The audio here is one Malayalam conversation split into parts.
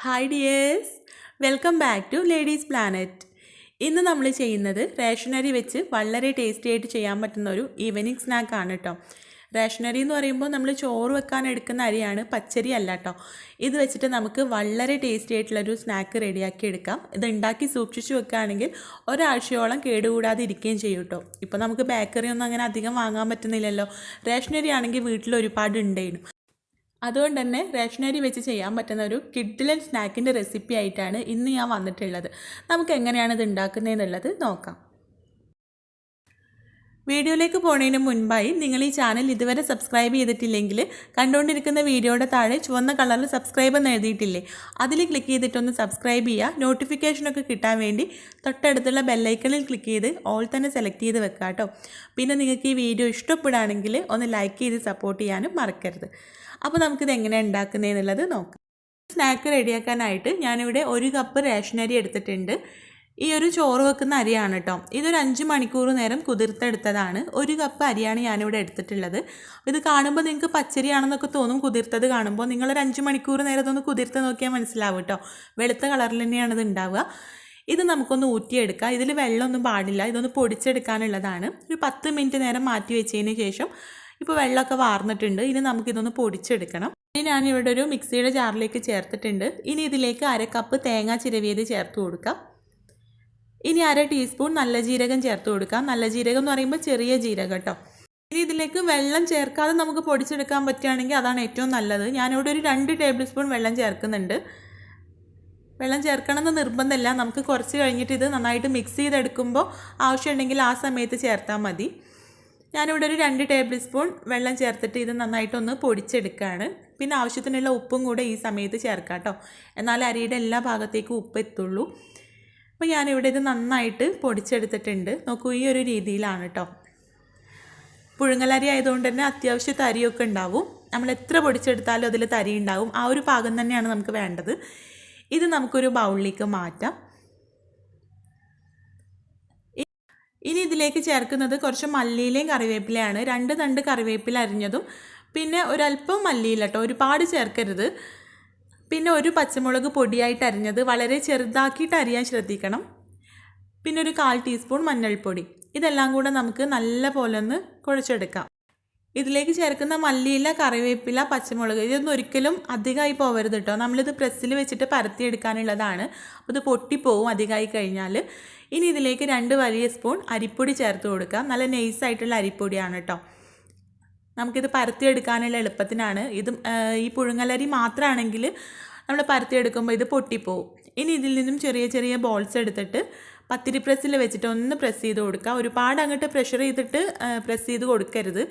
Hi dears, welcome back to ladies planet. ഇന്ന് നമ്മൾ ചെയ്യുന്നത് റേഷനറി വെച്ച് വളരെ ടേസ്റ്റി ആയിട്ട് ചെയ്യാൻ പറ്റുന്ന ഒരു ഈവനിങ് സ്നാക്കാണ് കേട്ടോ. റേഷനറി എന്ന് പറയുമ്പോൾ നമ്മൾ ചോറ് വെക്കാൻ എടുക്കുന്ന അരിയാണ്, പച്ചരി അല്ല കേട്ടോ. ഇത് വെച്ചിട്ട് നമുക്ക് വളരെ ടേസ്റ്റി ആയിട്ടുള്ളൊരു സ്നാക്ക് റെഡിയാക്കി എടുക്കാം. ഇത് ഉണ്ടാക്കി സൂക്ഷിച്ച് വെക്കുകയാണെങ്കിൽ ഒരാഴ്ചയോളം കേടുകൂടാതെ ഇരിക്കുകയും ചെയ്യും കേട്ടോ. ഇപ്പോൾ നമുക്ക് ബേക്കറി ഒന്നും അങ്ങനെ അധികം വാങ്ങാൻ പറ്റുന്നില്ലല്ലോ. റേഷനറി ആണെങ്കിൽ വീട്ടിൽ ഒരുപാട് ഉണ്ടായിരുന്നു. അതുകൊണ്ട് തന്നെ റേഷനറി വെച്ച് ചെയ്യാൻ പറ്റുന്ന ഒരു കിഡ്ലൻ സ്നാക്കിൻ്റെ റെസിപ്പി ആയിട്ടാണ് ഇന്ന് ഞാൻ വന്നിട്ടുള്ളത്. നമുക്ക് എങ്ങനെയാണ് ഇത് ഉണ്ടാക്കുന്നതെന്നുള്ളത് നോക്കാം. വീഡിയോയിലേക്ക് പോകുന്നതിന് മുൻപായി നിങ്ങൾ ഈ ചാനൽ ഇതുവരെ സബ്സ്ക്രൈബ് ചെയ്തിട്ടില്ലെങ്കിൽ കണ്ടുകൊണ്ടിരിക്കുന്ന വീഡിയോയുടെ താഴെ ചുവന്ന കളറിൽ സബ്സ്ക്രൈബ് എന്ന് എഴുതിയിട്ടില്ലേ, അതിൽ ക്ലിക്ക് ചെയ്തിട്ടൊന്ന് സബ്സ്ക്രൈബ് ചെയ്യുക. നോട്ടിഫിക്കേഷനൊക്കെ കിട്ടാൻ വേണ്ടി തൊട്ടടുത്തുള്ള ബെല്ലൈക്കണിൽ ക്ലിക്ക് ചെയ്ത് ഓൾ തന്നെ സെലക്ട് ചെയ്ത് വെക്കുക കേട്ടോ. പിന്നെ നിങ്ങൾക്ക് ഈ വീഡിയോ ഇഷ്ടപ്പെടുകയാണെങ്കിൽ ഒന്ന് ലൈക്ക് ചെയ്ത് സപ്പോർട്ട് ചെയ്യാനും മറക്കരുത്. അപ്പോൾ നമുക്കിത് എങ്ങനെയാണ് ഉണ്ടാക്കുന്നതെന്നുള്ളത് നോക്കാം. സ്നാക്ക് റെഡിയാക്കാനായിട്ട് ഞാനിവിടെ 1 കപ്പ് റേഷനരി എടുത്തിട്ടുണ്ട്. ഈ ഒരു ചോറ് വെക്കുന്ന അരിയാണ് കേട്ടോ. ഇതൊരു 5 മണിക്കൂർ നേരം കുതിർത്തെടുത്തതാണ്. 1 കപ്പ് അരിയാണ് ഞാനിവിടെ എടുത്തിട്ടുള്ളത്. ഇത് കാണുമ്പോൾ നിങ്ങൾക്ക് പച്ചരിയാണെന്നൊക്കെ തോന്നും. കുതിർത്തത് കാണുമ്പോൾ നിങ്ങളൊരു 5 മണിക്കൂർ നേരം ഇതൊന്ന് കുതിർത്ത് നോക്കിയാൽ മനസ്സിലാവും കേട്ടോ. വെളുത്ത കളറിൽ തന്നെയാണ് ഇത് ഉണ്ടാവുക. ഇത് നമുക്കൊന്ന് ഊറ്റിയെടുക്കാം. ഇതിൽ വെള്ളമൊന്നും പാടില്ല. ഇതൊന്ന് പൊടിച്ചെടുക്കാനുള്ളതാണ്. ഒരു 10 മിനിറ്റ് നേരം മാറ്റി വെച്ചതിന് ശേഷം ഇപ്പോൾ വെള്ളമൊക്കെ വാർന്നിട്ടുണ്ട്. ഇനി നമുക്കിതൊന്ന് പൊടിച്ചെടുക്കണം. ഇനി ഞാനിവിടെ ഒരു മിക്സിയുടെ ജാറിലേക്ക് ചേർത്തിട്ടുണ്ട്. ഇനി ഇതിലേക്ക് 1/2 കപ്പ് തേങ്ങ ചിരവിയത് ചേർത്ത് കൊടുക്കാം. ഇനി 1/2 ടീസ്പൂൺ നല്ല ജീരകം ചേർത്ത് കൊടുക്കാം. നല്ല ജീരകം എന്ന് പറയുമ്പോൾ ചെറിയ ജീരകം കേട്ടോ. ഇനി ഇതിലേക്ക് വെള്ളം ചേർക്കാതെ നമുക്ക് പൊടിച്ചെടുക്കാൻ പറ്റുകയാണെങ്കിൽ അതാണ് ഏറ്റവും നല്ലത്. ഞാനിവിടെ ഒരു 2 ടേബിൾ സ്പൂൺ വെള്ളം ചേർക്കുന്നുണ്ട്. വെള്ളം ചേർക്കണമെന്ന് നിർബന്ധമില്ല. നമുക്ക് കുറച്ച് കഴിഞ്ഞിട്ട് ഇത് നന്നായിട്ട് മിക്സ് ചെയ്തെടുക്കുമ്പോൾ ആവശ്യമുണ്ടെങ്കിൽ ആ സമയത്ത് ചേർത്താൽ മതി. ഞാനിവിടെ ഒരു 2 ടേബിൾ സ്പൂൺ വെള്ളം ചേർത്തിട്ട് ഇത് നന്നായിട്ടൊന്ന് പൊടിച്ചെടുക്കുകയാണ്. പിന്നെ ആവശ്യത്തിനുള്ള ഉപ്പും കൂടെ ഈ സമയത്ത് ചേർക്കാം കേട്ടോ. എന്നാൽ അരിയുടെ എല്ലാ ഭാഗത്തേക്കും ഉപ്പ് എത്തുള്ളൂ. അപ്പോൾ ഞാനിവിടെ ഇത് നന്നായിട്ട് പൊടിച്ചെടുത്തിട്ടുണ്ട്. നോക്കൂ, ഈ ഒരു രീതിയിലാണ് കേട്ടോ. പുഴുങ്ങലരി ആയതുകൊണ്ട് തന്നെ അത്യാവശ്യം തരിയൊക്കെ ഉണ്ടാവും. നമ്മൾ എത്ര പൊടിച്ചെടുത്താലും അതിൽ തരി ഉണ്ടാവും. ആ ഒരു പാകം തന്നെയാണ് നമുക്ക് വേണ്ടത്. ഇത് നമുക്കൊരു ബൗളിലേക്ക് മാറ്റാം. ഇനി ഇതിലേക്ക് ചേർക്കുന്നത് കുറച്ച് മല്ലിയിലയും കറിവേപ്പിലയാണ്. 2 തണ്ട് കറിവേപ്പില അരിഞ്ഞതും പിന്നെ ഒരല്പം മല്ലിയില കേട്ടോ, ഒരുപാട് ചേർക്കരുത്. പിന്നെ ഒരു പച്ചമുളക് പൊടിയായിട്ട് അരിഞ്ഞത്, വളരെ ചെറുതാക്കിയിട്ട് അരിയാൻ ശ്രദ്ധിക്കണം. പിന്നെ ഒരു 1/4 ടീസ്പൂൺ മഞ്ഞൾപ്പൊടി. ഇതെല്ലാം കൂടെ നമുക്ക് നല്ല പോലെ ഒന്ന് കുഴച്ചെടുക്കാം. ഇതിലേക്ക് ചേർക്കുന്ന മല്ലിയില, കറിവേപ്പില, പച്ചമുളക് ഇതൊന്നും ഒരിക്കലും അധികമായി പോകരുത് കേട്ടോ. നമ്മളിത് പ്രസ്സിൽ വെച്ചിട്ട് പരത്തിയെടുക്കാനുള്ളതാണ്. അപ്പോൾ ഇത് പൊട്ടിപ്പോവും അധികമായി കഴിഞ്ഞാൽ. ഇനി ഇതിലേക്ക് 2 വലിയ സ്പൂൺ അരിപ്പൊടി ചേർത്ത് കൊടുക്കാം. നല്ല നൈസായിട്ടുള്ള അരിപ്പൊടിയാണ് കേട്ടോ. നമുക്കിത് പരത്തിയെടുക്കാനുള്ള എളുപ്പത്തിനാണ്. ഈ പുഴുങ്ങലരി മാത്രമാണെങ്കിൽ നമ്മൾ പരത്തിയെടുക്കുമ്പോൾ ഇത് പൊട്ടിപ്പോവും. ഇനി ഇതിൽ നിന്നും ചെറിയ ചെറിയ ബോൾസ് എടുത്തിട്ട് പത്തിരി പ്രസ്സിൽ വെച്ചിട്ട് ഒന്ന് പ്രസ് ചെയ്ത് കൊടുക്കുക. ഒരുപാട് അങ്ങോട്ട് പ്രഷർ ചെയ്തിട്ട് പ്രസ് ചെയ്ത് കൊടുക്കരുത്.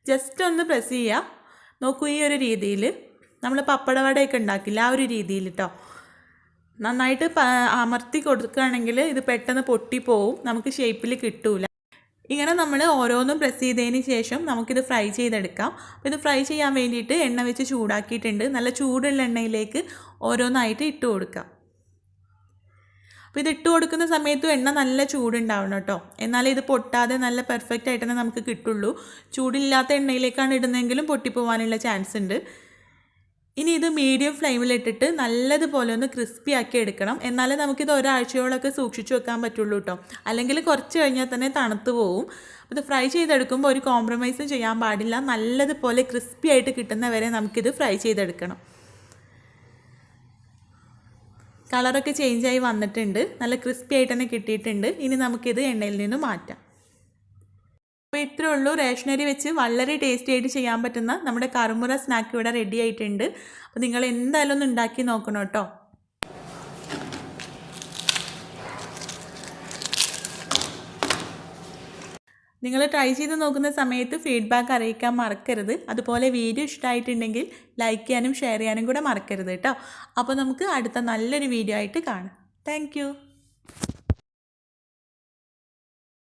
ജസ്റ്റ് ഒന്ന് പ്രസ് ചെയ്യുക. നോക്കൂ, ഈ ഒരു രീതിയിൽ നമ്മൾ പപ്പടവടയൊക്കെ ഉണ്ടാക്കില്ല, ആ ഒരു രീതിയിൽ കേട്ടോ. നന്നായിട്ട് അമർത്തി കൊടുക്കുകയാണെങ്കിൽ ഇത് പെട്ടെന്ന് പൊട്ടിപ്പോവും, നമുക്ക് ഷേപ്പിൽ കിട്ടൂല. ഇങ്ങനെ നമ്മൾ ഓരോന്നും പ്രസ് ചെയ്തതിന് ശേഷം നമുക്കിത് ഫ്രൈ ചെയ്തെടുക്കാം. അപ്പോൾ ഇത് ഫ്രൈ ചെയ്യാൻ വേണ്ടിയിട്ട് എണ്ണ വെച്ച് ചൂടാക്കിയിട്ടുണ്ട്. നല്ല ചൂടുള്ള എണ്ണയിലേക്ക് ഓരോന്നായിട്ട് ഇട്ട് കൊടുക്കാം. അപ്പോൾ ഇത് ഇട്ട് കൊടുക്കുന്ന സമയത്തും എണ്ണ നല്ല ചൂടുണ്ടാവണം കേട്ടോ. എന്നാലേ ഇത് പൊട്ടാതെ നല്ല പെർഫെക്റ്റ് ആയിട്ട് തന്നെ നമുക്ക് കിട്ടുള്ളൂ. ചൂടില്ലാത്ത എണ്ണയിലേക്കാണ് ഇടുന്നതെങ്കിലും പൊട്ടിപ്പോവാനുള്ള ചാൻസ് ഉണ്ട്. ഇനി ഇത് മീഡിയം ഫ്ലെയിമിലിട്ടിട്ട് നല്ലതുപോലെ ഒന്ന് ക്രിസ്പി ആക്കി എടുക്കണം. എന്നാലേ നമുക്കിത് ഒരാഴ്ചയോളൊക്കെ സൂക്ഷിച്ച് വെക്കാൻ പറ്റുള്ളൂ കേട്ടോ. അല്ലെങ്കിൽ കുറച്ച് കഴിഞ്ഞാൽ തന്നെ തണുത്ത് പോവും. ഇത് ഫ്രൈ ചെയ്തെടുക്കുമ്പോൾ ഒരു കോംപ്രമൈസും ചെയ്യാൻ പാടില്ല. നല്ലതുപോലെ ക്രിസ്പി ആയിട്ട് കിട്ടുന്നവരെ നമുക്കിത് ഫ്രൈ ചെയ്തെടുക്കണം. കളറൊക്കെ ചേഞ്ചായി വന്നിട്ടുണ്ട്. നല്ല ക്രിസ്പി ആയിട്ട് തന്നെ കിട്ടിയിട്ടുണ്ട്. ഇനി നമുക്കിത് എണ്ണയിൽ നിന്ന് മാറ്റാം. അപ്പോൾ ഇത്രയേ ഉള്ളൂ. റേഷനറി വെച്ച് വളരെ ടേസ്റ്റി ആയിട്ട് ചെയ്യാൻ പറ്റുന്ന നമ്മുടെ കറുമുറ സ്നാക്ക് ഇവിടെ റെഡി ആയിട്ടുണ്ട്. അപ്പോൾ നിങ്ങൾ എന്തായാലും ഒന്ന് ഉണ്ടാക്കി നോക്കണം കേട്ടോ. നിങ്ങൾ ട്രൈ ചെയ്ത് നോക്കുന്ന സമയത്ത് ഫീഡ്ബാക്ക് അറിയിക്കാൻ മറക്കരുത്. അതുപോലെ വീഡിയോ ഇഷ്ടമായിട്ടുണ്ടെങ്കിൽ ലൈക്ക് ചെയ്യാനും ഷെയർ ചെയ്യാനും കൂടെ മറക്കരുത് കേട്ടോ. അപ്പോൾ നമുക്ക് അടുത്ത നല്ലൊരു വീഡിയോ ആയിട്ട് കാണാം. താങ്ക്